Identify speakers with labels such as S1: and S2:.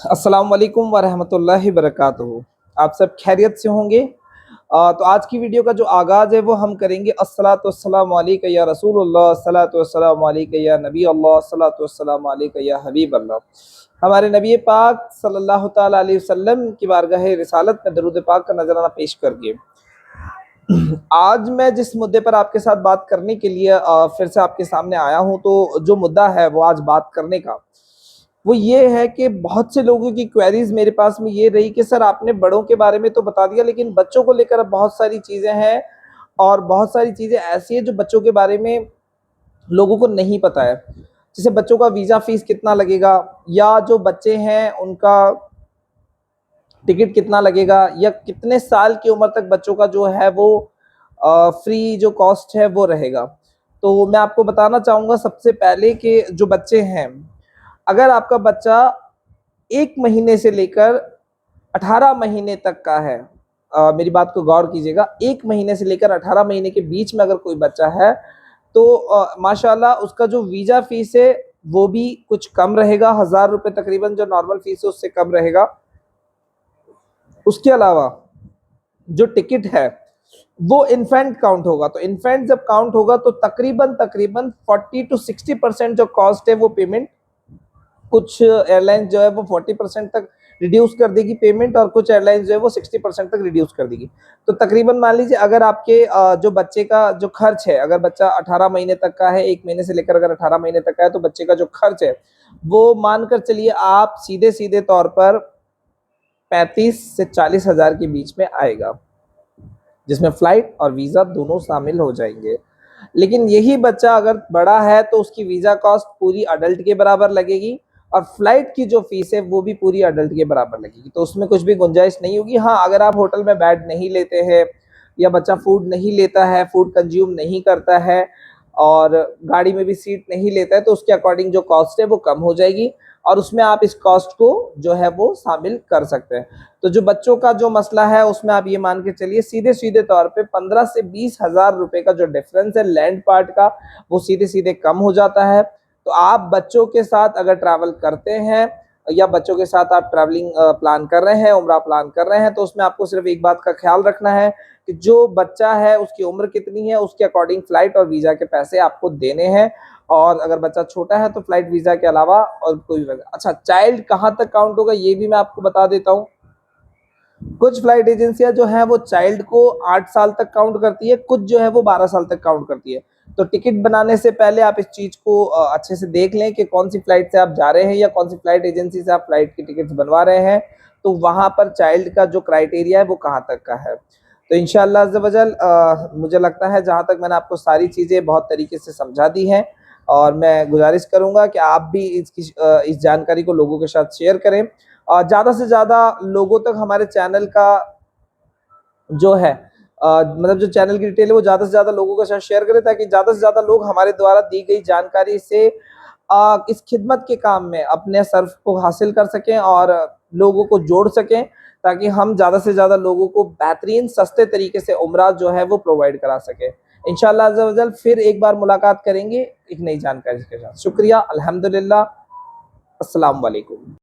S1: अस्सलाम वालेकुम वरहमतुल्लाहि वबरकातुहू। आप सब खैरियत से होंगे। तो आज की वीडियो का जो आगाज़ है वो हम करेंगे अस्सलातु वस्सलामु अलैका या रसूलुल्लाह, अस्सलातु वस्सलामु अलैका या नबी अल्लाह, अस्सलातु वस्सलामु अलैका या हबीब अल्लाह। हमारे नबी पाक सल्लल्लाहु ताला अलैहि वसल्लम की बारगाह रिसालत में दरूद पाक का नजराना पेश करके आज मैं जिस मुद्दे पर आपके साथ बात करने के लिए फिर से आपके सामने आया हूं, तो जो मुद्दा है वो आज बात करने का वो ये है कि बहुत से लोगों की क्वेरीज मेरे पास में ये रही कि सर आपने बड़ों के बारे में तो बता दिया, लेकिन बच्चों को लेकर अब बहुत सारी चीज़ें हैं और बहुत सारी चीज़ें ऐसी हैं जो बच्चों के बारे में लोगों को नहीं पता है। जैसे बच्चों का वीज़ा फीस कितना लगेगा, या जो बच्चे हैं उनका टिकट कितना लगेगा, या कितने साल की उम्र तक बच्चों का जो है वो फ्री जो कॉस्ट है वो रहेगा। तो मैं आपको बताना चाहूँगा सबसे पहले कि जो बच्चे हैं, अगर आपका बच्चा 1 महीने से लेकर 18 महीने तक का है, मेरी बात को गौर कीजिएगा, 1 महीने से लेकर 18 महीने के बीच में अगर कोई बच्चा है, तो माशाल्लाह उसका जो वीज़ा फ़ीस है वो भी कुछ कम रहेगा, 1000 रुपए तकरीबन जो नॉर्मल फ़ीस है उससे कम रहेगा। उसके अलावा जो टिकट है वो इन्फेंट काउंट होगा, तो इन्फेंट जब काउंट होगा तो तकरीबन तकरीबन 40 टू 60% जो कॉस्ट है वो पेमेंट, कुछ एयरलाइंस जो है वो 40% तक रिड्यूस कर देगी पेमेंट, और कुछ एयरलाइंस जो है वो 60% तक रिड्यूस कर देगी। तो तकरीबन मान लीजिए अगर आपके जो बच्चे का जो खर्च है, अगर बच्चा 18 महीने तक का है, 1 महीने से लेकर अगर 18 महीने तक का है, तो बच्चे का जो खर्च है वो मानकर चलिए आप सीधे सीधे तौर पर 35 से 40 हज़ार के बीच में आएगा, जिसमें फ्लाइट और वीज़ा दोनों शामिल हो जाएंगे। लेकिन यही बच्चा अगर बड़ा है तो उसकी वीज़ा कॉस्ट पूरी अडल्ट के बराबर लगेगी, और फ्लाइट की जो फीस है वो भी पूरी अडल्ट के बराबर लगेगी, तो उसमें कुछ भी गुंजाइश नहीं होगी। हाँ, अगर आप होटल में बेड नहीं लेते हैं, या बच्चा फूड नहीं लेता है, फूड कंज्यूम नहीं करता है, और गाड़ी में भी सीट नहीं लेता है, तो उसके अकॉर्डिंग जो कॉस्ट है वो कम हो जाएगी, और उसमें आप इस कॉस्ट को जो है वो शामिल कर सकते हैं। तो जो बच्चों का जो मसला है उसमें आप ये मान के चलिए सीधे सीधे तौर पे 15 से 20 हज़ार रुपए का जो डिफरेंस है लैंड पार्ट का, वो सीधे सीधे कम हो जाता है। तो आप बच्चों के साथ अगर ट्रैवल करते हैं, या बच्चों के साथ आप ट्रैवलिंग प्लान कर रहे हैं, उम्रा प्लान कर रहे हैं, तो उसमें आपको सिर्फ एक बात का ख्याल रखना है कि जो बच्चा है उसकी उम्र कितनी है, उसके अकॉर्डिंग फ्लाइट और वीज़ा के पैसे आपको देने हैं। और अगर बच्चा छोटा है तो फ्लाइट वीज़ा के अलावा और कोई भी। अच्छा, चाइल्ड कहाँ तक काउंट होगा ये भी मैं आपको बता देता हूँ। कुछ फ्लाइट एजेंसियां जो है वो चाइल्ड को 8 साल तक काउंट करती है, कुछ जो है वो 12 साल तक काउंट करती है। तो टिकट बनाने से पहले आप इस चीज को अच्छे से देख लें कि कौन सी फ्लाइट से आप जा रहे हैं, या कौन सी फ्लाइट एजेंसी से आप फ्लाइट की टिकट्स बनवा रहे हैं, तो वहां पर चाइल्ड का जो क्राइटेरिया है वो कहाँ तक का है। तो इंशाअल्लाह अज़्ज़ वजल मुझे लगता है जहां तक मैंने आपको सारी चीजें बहुत तरीके से समझा दी हैं, और मैं गुजारिश करूंगा कि आप भी इस जानकारी को लोगों के साथ शेयर करें, और ज़्यादा से ज़्यादा लोगों तक हमारे चैनल का जो है मतलब जो चैनल की डिटेल है वो ज़्यादा से ज़्यादा लोगों के साथ शेयर करें, ताकि ज़्यादा से ज़्यादा लोग हमारे द्वारा दी गई जानकारी से इस खिदमत के काम में अपने सर्फ को हासिल कर सकें और लोगों को जोड़ सकें, ताकि हम ज़्यादा से ज़्यादा लोगों को बेहतरीन सस्ते तरीके से उम्रा जो है वो प्रोवाइड करा सकें। इंशाअल्लाह अज़्ज़ वजल फिर एक बार मुलाकात करेंगे एक नई जानकारी के साथ। शुक्रिया, अल्हम्दुलिल्लाह, अस्सलाम वालेकुम।